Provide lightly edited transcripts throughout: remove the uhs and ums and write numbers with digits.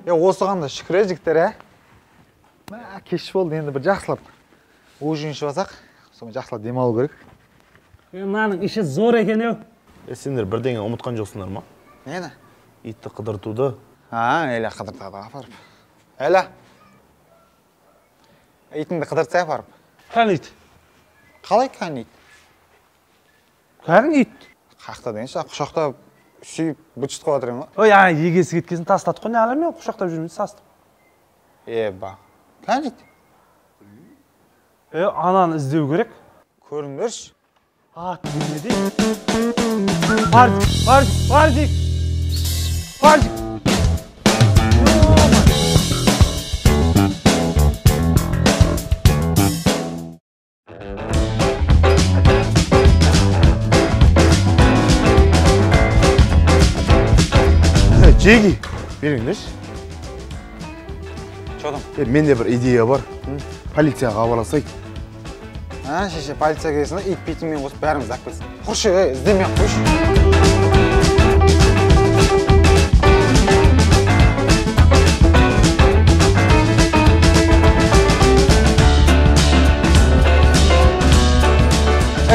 Осыған да шүкір жігіттер, кеш болды, енді бір жақсылап ужин ішіп алсақ, соны жақсылап демалу керек. Мынаның іші зор екен еу. Сендер бірдеңе ұмытқан жоқсыңдар ма? Нені? Итті қыдыртуды. Әлі қыдыртады апарып. Әлі. Итіңді қыдыртса апарып. Қане ит? Қалай қане ит? Кәдімгі ит. Қақта дейінші, құшақтап сүйіп бұчыт қойып отырмын ба? Ой, егесі кеткесін тастады қой, не алам мен құшақтап жүрмін, састым. Ба. Қане ит? Ананы іздеу керек. Көріңдерші. Аты не дейді? Бардик! Жеги, беріңдерші. Чодан? Менде бір идея бар. Полицияға хабарласайық. Шеше, полиция келесін, ит бетімен қосып бәріміз ақ келсін. Құршы, іздемей ақ қойшы.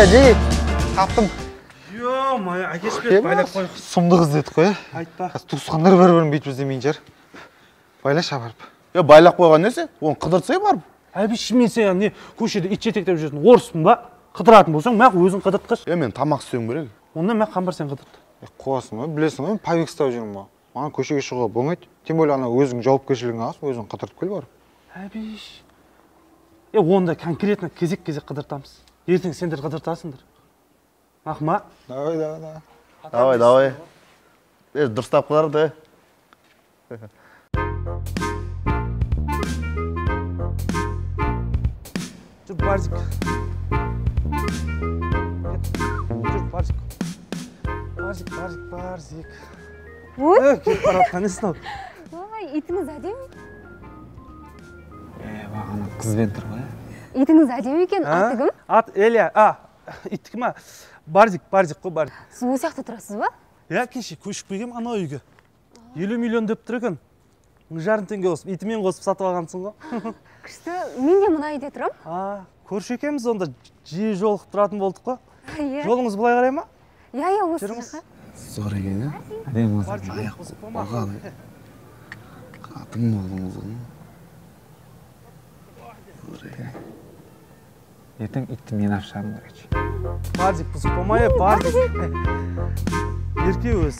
Жеги, таптым. Мая, әкешпет, байлап қой. Сұмдық іздедік қой, Айтпа. Туысқандар бір-бірін бүйтіп іздемейін жар. Байлаш апарып. Байлап қойған несі? Оны қыдыртсай барып. Әбіші мен сен не көшеде ит жетектеп жүрсің, орыспын ба? Қыдыратын болсаң, мәқ өзің қыдыртқыш. Мен тамақ істеуім керек. Онда мәқ қамбар сен қыдырт. Қуасың ба, білесің ба, побег ұстап жүрмін ба. Маған көшеге шығуға болмайды. Тем более ана өзің жауапкершілігін аласың, өзің қыдыртып кел барып. Әбіш. Онда конкретно кезек-кезек қыдыртамыз. Ертең сендер қыдыртасыңдар. Ақма? Давай. Дұрыстап қылар да. Жүр, Барзик. Ой? Кеп баратқан несін ал? Итіңіз әдемі? Бағана қызбен тұр ғой. Итіңіз әдемі екен, аты кім? Ат Эля. Иттікі ма? Барзик қой, Барзик. Сіз осы жақта тұрасыз ба? Кеше көшіп келгем ана үйге. 50 миллион деп тұр екен. 1,5 теңге қосып, итімен қосып сатып алғансың ғой. Күшті, мен де мына үйде тұрам. Көрші екенбіз онда жиі жолығып тұратын болдық қой. Жолыңыз былай қарай ма? Осы жаққа. Зор екен, Әдем Аяқ бағады. Қатын болдыңыз ғой. Ертең итті мен ашарым керек. Барзик, бұзық болмай, Барзик. Ерке өз.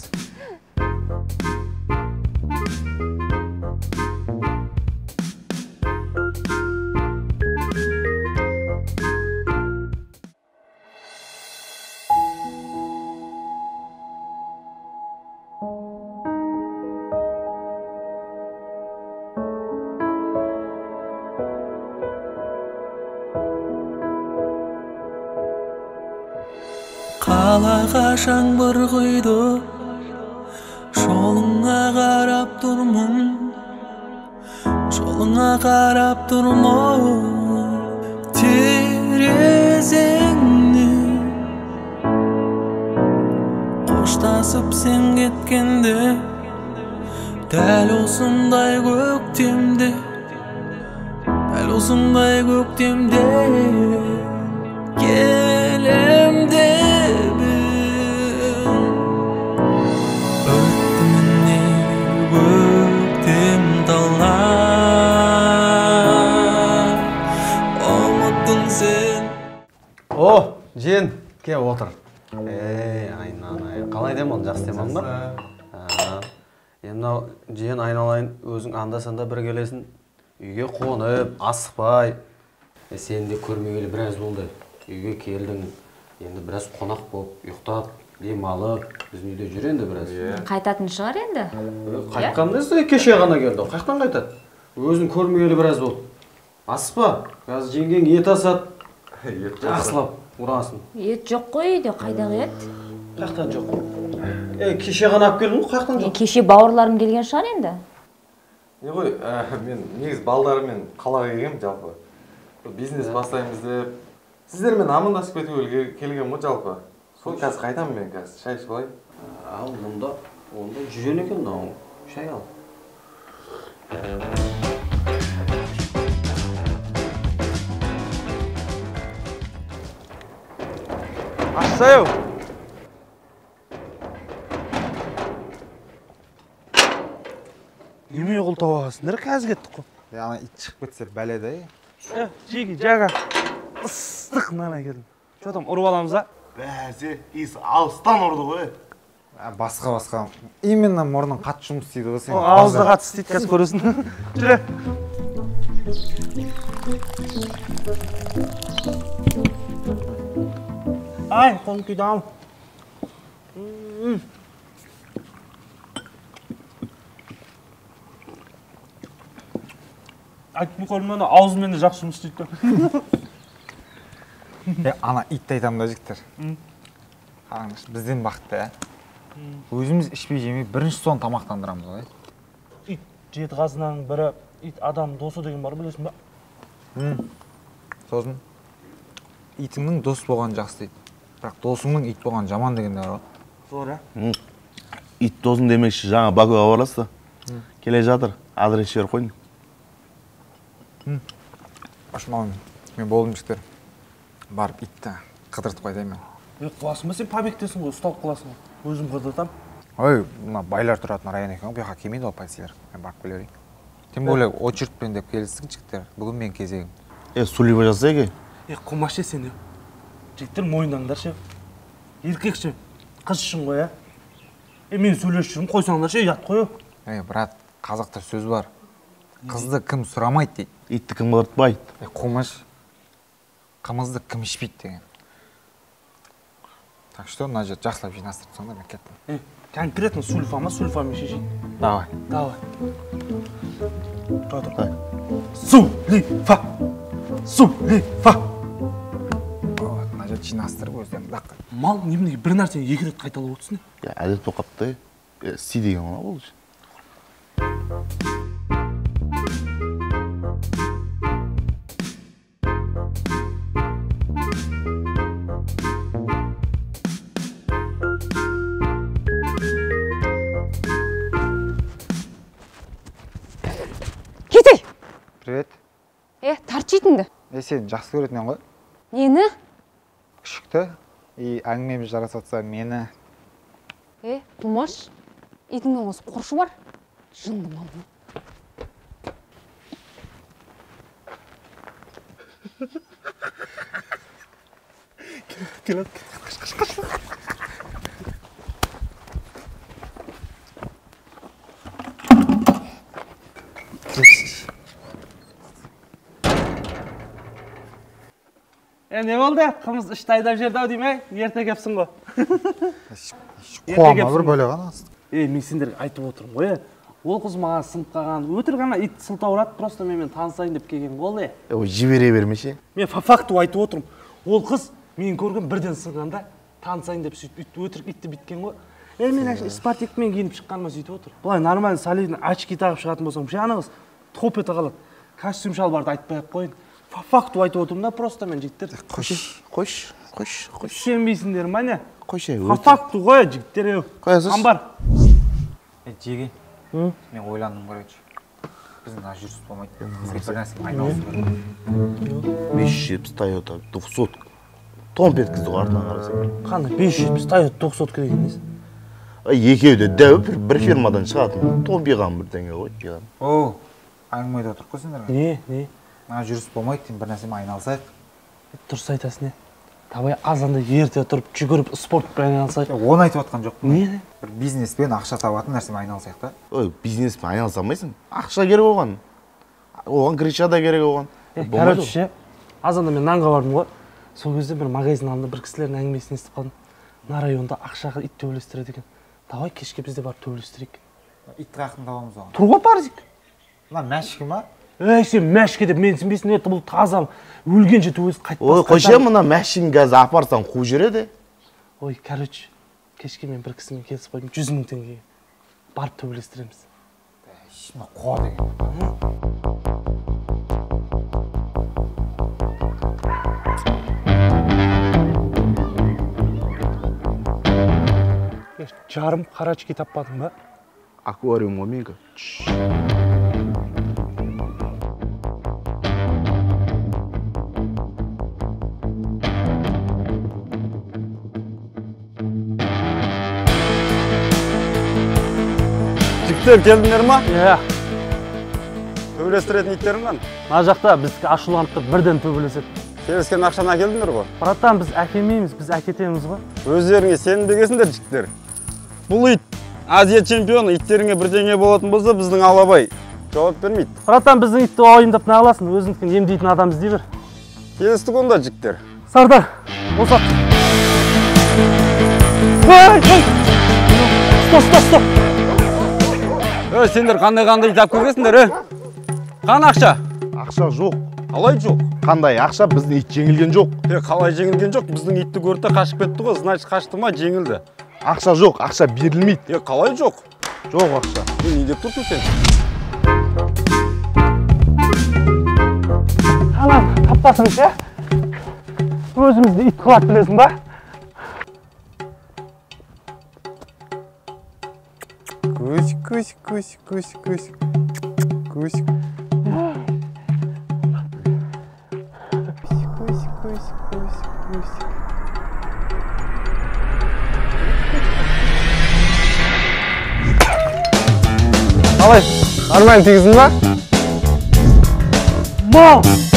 Қалаға жаңбыр құйды, жолыңа қарап тұрмын, терезеңнен. Қоштасып сен кеткенде, дәл осындай көктемде, келем деп өтті міне көктем талай, ұмыттың сен. Жиен, кеп отыр. Айналайын, қалай демалдың, жақсы демалдың ба? Мынау жиен айналайын, өзің анда-санда бір келесің, үйге қонып, асықпай. Сені де көрмегелі біраз болды. Үйге келдің, енді біраз қонақ болып, ұйықтап, демалып, біздің үйде жүр енді біраз. Қайтатын шығар енді? Қайтқанда кеше ғана келді, қайттан қайтады? Өзің көрмегелі біраз болды. Асықпа, қазір жеңгең ет асады, жақсылап ұрасын. Ет жоқ қой үйде, қайдағы ет? Қайттан жоқ. Кеше ғана алып келдің ғой, қайттан жоқ. Кеше бауырларым келген шығар енді? Не ғой, мен негіз балдарымен қалаға келгем жалпы. Бизнес бастаймыз деп, сіздермен амандасып кетуге келгем ғой жалпы. Сол қазір қайтам мен қазір, шай ішіп алайын. Онда жүзен екен, шай ал. Ашсайау. Неме құлтап аласыңдар, қазір кеттік қой. Ана ит шығып кетсе бәледе. Жеге, жаға. Ыстық нана келдім. Что там, ұрып аламыз, а? Бәсе, ис алыстан ұрды ғой. Басқа. Именно мұрның қатты жұмыс істейді ғой сен. Ауызда қатты істейді, қазір көресің. Жүре. Ай, қолым күйді ал. Айтып қойым, аузымен де жақсы жұмыс істейді. Ана итті айтамын да жігіттер. Қараңыз, бізден бақытты, өзіміз ішпей жемей бірінші соң тамақтандырамыз ғой. Ит жеті қазынаның бірі, ит адам досы деген бар, білесің ба? Сосын, итіңнің дос болған жақсы дейді. Бірақ досыңның ит болған жаман деген бар ғой. Зор, Ит досың демекші жаңа Бакуға барасыз да. Келе жатыр, адрес жіберіп қойын. Ашмауын, мен болдым жігіттер. Барып итті қыдыртып қайтайын мен. Қыласың ба, сен побектесің ғой, ұсталып қаласың ғой. Өзім қыдыртам. Ой, мына байлар тұратын район екен ғой, бұяққа келмейді ғой полицейлер. Мен барып келерейін. Тем более очередьпен деп келістік жігіттер. Бүгін мен кезегім. Сулиба жасай ке? Қылмашы сен, жігіттер мойындаңдар ше. Еркек ше, қыз үшін ғой, мен сөйлесіп жүрмін, қойсаңдар ше, ұят қой. Брат, қазақта сөз бар. Қызды кім сұрамайды дейді. Итті кім қыртпайды. Қомаш, қымызды кім ішпейді деген. Так что, мына жер жақсылап жинастырып сонда мен кеттім. Конкретно сульфа сульфамен шешейін. Давай. Тұр. Сулифа! Сулифа! Мына жер жинастырып өздерін даққа. Мал немнеге бір нәрсені екі рет қайталап отырсың? Әдет тоқапты, си деген ғана болды. Кетей! Привет. Тарт жейтінді. Сен жақсы көретінен ғой. Нені? Күшікті. Әңгімеміз жарасатса мені. Бұлмаш, итіңнен осы қоршы бар. Жынды малын. Келеді. Не болды? Қымыз ішті айдап жерді ау деймей? Ерте кепсің ғой. Қуама бір бөле ғана. Мен сендерге айтып отырмын ғой. Ол қыз маған сынып қалған. Өтір ғана ит сылтау ұрады, просто мен танысайын деп келген ғой. Жібере бермеше. Мен факту айтып отырмын. Ол қыз мен көрген бірден сынғанда танысайын деп сөйтіп өтірік итті біткен ғой. Мен әшін спартикмен киініп шыққаныма сөйтіп отыр. Бұлай нормально солидный очки тағып шығатын болсам, ана қыз топ ете қалады. Костюм шалбарды айтпай-ақ қойын. Факту айтып отырмын да, просто мен жігіттер. Қош. Сенбейсіңдер ма не? Қош. Факту ғой жігіттер. Қоясыз? Амбар. Жеге, мен ойландым көрейінші. Біздің жүріс болмайды. Бізге бір нәрсемен айналысу керек. 570 Toyota 900. Том еткізді ғой артынан қарасаң. Қандай 570 Toyota 900 керек емес? Екеуі де дәу бір фирмадан шығатын. Том биған бір теңге ғой биған. О, әңгімеде отырып қойсыңдар ғой. Не? Мына жүріс болмайды деймін, бір нәрсемен айналысайық. Дұрыс айтасың, Давай азанда ерте тұрып, жүгіріп, спортпен айналысайық. Оны айтып отқан жоқпын. Не? Бір бизнеспен ақша табатын нәрсемен айналысайық та. Ой, бизнеспен айналыса алмайсың. Ақша керек оған. Оған крича да керек оған. Короче, азанда мен нанға бардым ғой. Сол кезде бір магазин алдында бір кісілердің әңгімесін естіп қалдым. Мына районда ақшаға ит төбелестіреді екен. Давай кешке бізде барып төбелестірейік. Ит қаяқтан табамыз оған. Тұруға барзик. Мына мәшікі ма? Сен мәшке деп мен сенбейсің, бұл таза өлгенше төбелес қайтпас. Ой, қойшы мына мәшін газы апарсаң қу жүреді. Ой, короче, кешке мен бір кісімен келісіп қойдым, 100 000 теңгеге барып төбелестіреміз. Мына қуа деген. Жарым қарачки таппадың ба? Аквариум ғой менікі. иттер келдіңдер ма? Иә. Төбелестіретін иттерің қаны? Мына жақта біз ашуланып тұрып бірден төбелеседі. Келіскен ақшаны әкелдіңдер ғой? Братан, біз әкелмейміз, біз әкетеміз ғой. Өздеріңе сенбегесіңдер жігіттер. Бұл ит Азия чемпионы, иттеріңе бірдеңе болатын болса, біздің Алабай жауап бермейді. Братан, біздің итті ойындап не аласың? Өзіңдікін емдейтін адам іздей бер. Келістік онда жігіттер. Сардар, босат. Стоп. Сендер қандай ит алып келгенсіңдер, Қан ақша? Ақша жоқ. Қалай жоқ? Қандай ақша? Біздің ит жеңілген жоқ. Қалай жеңілген жоқ? Біздің итті көрді қашып кетті ғой, значит қашты ма, жеңілді. Ақша жоқ, ақша берілмейді. Қалай жоқ? Жоқ ақша. Не деп тұрсың сен? Анам, таптасың, өзімізді ит қылат білесің ба? Күш. Қалай, нормально тигіздің ба? Мал!